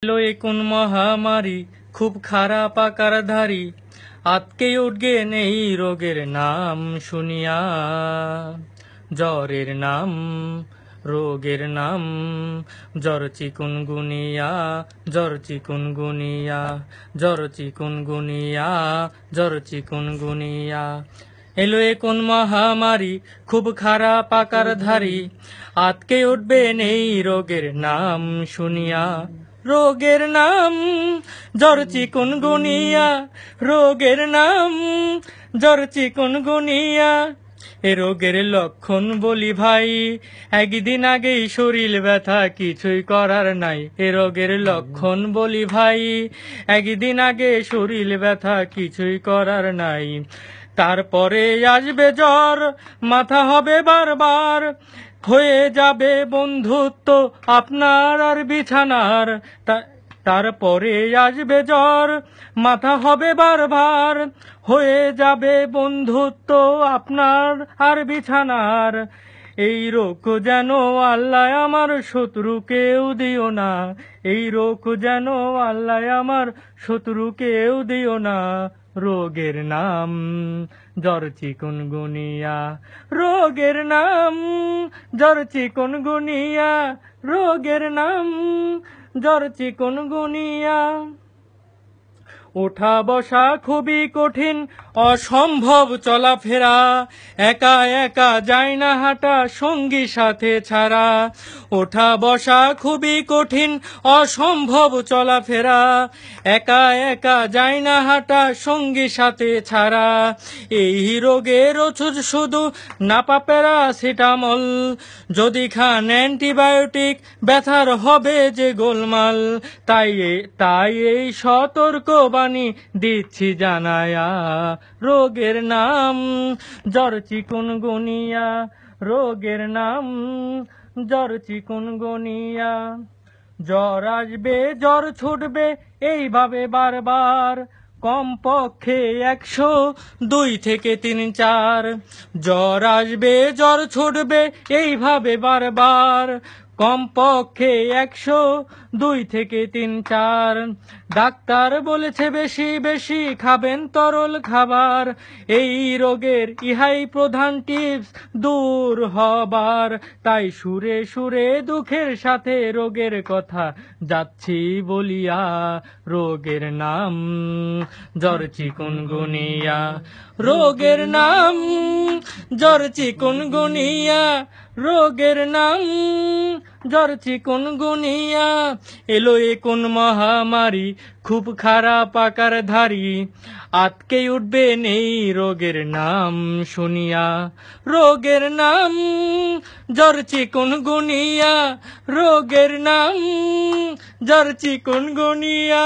এলো কোন মহামারী খুব খারাপ আকারধারী, আতকে উঠগে নেই রোগের নাম শুনিয়া। জ্বরের নাম, রোগের নাম, জ্বর চিকুনগুনিয়া, জ্বর চিকুনগুনিয়া, জ্বর চিকুনগুনিয়া, জ্বর চিকুনগুনিয়া। এলো কোন মহামারী খুব খারাপ আকারধারী, আতকে উঠবে নেই রোগের নাম শুনিয়া। রোগের নাম জ্বর চিকুনগুনিয়া, রোগের নাম জ্বর চিকুনগুনিয়া। এ রোগের লক্ষণ বলি ভাই, একদিন আগেই শরীর ব্যথা কিছুই করার নাই। এ রোগের লক্ষণ বলি ভাই, একদিন আগে শরীর ব্যথা কিছুই করার নাই। তারপরে আসবে জ্বর, মাথা হবে বারবার, হয়ে যাবে বন্ধুত্ব আপনার আর বিছানার। তারপরে আসবে জ্বর, মাথা হবে বারবার, হয়ে যাবে বন্ধুত্ব আপনার আর বিছানার। এই রোগ যেন আল্লাহ আমার শত্রুকেও দিও না, এই রোগ যেন আল্লাহ আমার শত্রুকেও দিও না। রোগের নাম জ্বর চিকুনগুনিয়া, রোগের নাম জ্বর চিকুনগুনিয়া, রোগের নাম জ্বর চিকুনগুনিয়া। ওঠা বসা খুবই কঠিন, অসম্ভব চলাফেরা, একা একা যায় না হাঁটা সঙ্গী সাথে ছাড়া। ওঠা বসা খুবই কঠিন, অসম্ভব চলাফেরা, একা একা যায় না হাঁটা সঙ্গী সাথে ছাড়া। এই রোগের ওষুধ শুধু নাপা প্যারাসিটামল, যদি খান অ্যান্টিবায়োটিক ব্যথার হবে যে গোলমাল। তাই এই সতর্ক বাণী দিচ্ছি জানায়া, রোগের নাম জ্বর চিকুনগুনিয়া, রোগের নাম জ্বর চিকুনগুনিয়া। জ্বর আসবে জ্বর ছুটবে এইভাবে বারবার, কমপক্ষে 102 থেকে 3-4। জ্বর আসবে জ্বর ছুটবে এইভাবে বারবার, কমপক্ষে 102 থেকে 3-4। ডাক্তার বলেছে বেশি বেশি খাবেন তরল খাবার, এই রোগের ইহাই প্রধান টিপস দূর হবার। তাই সুরে সুরে দুঃখের সাথে রোগের কথা যাচ্ছি বলিয়া, রোগের নাম জ্বর চিকুনগুনিয়া, রোগের নাম জ্বর চিকুনগুনিয়া, রোগের নাম জ্বর চিকুনগুনিয়া। এলো কোন মহামারী খুব খারাপ আকারধারী, আতকে উঠবে নেই রোগের নাম শুনিয়া। রোগের নাম জ্বর চিকুনগুনিয়া, রোগের নাম জ্বর চিকুনগুনিয়া।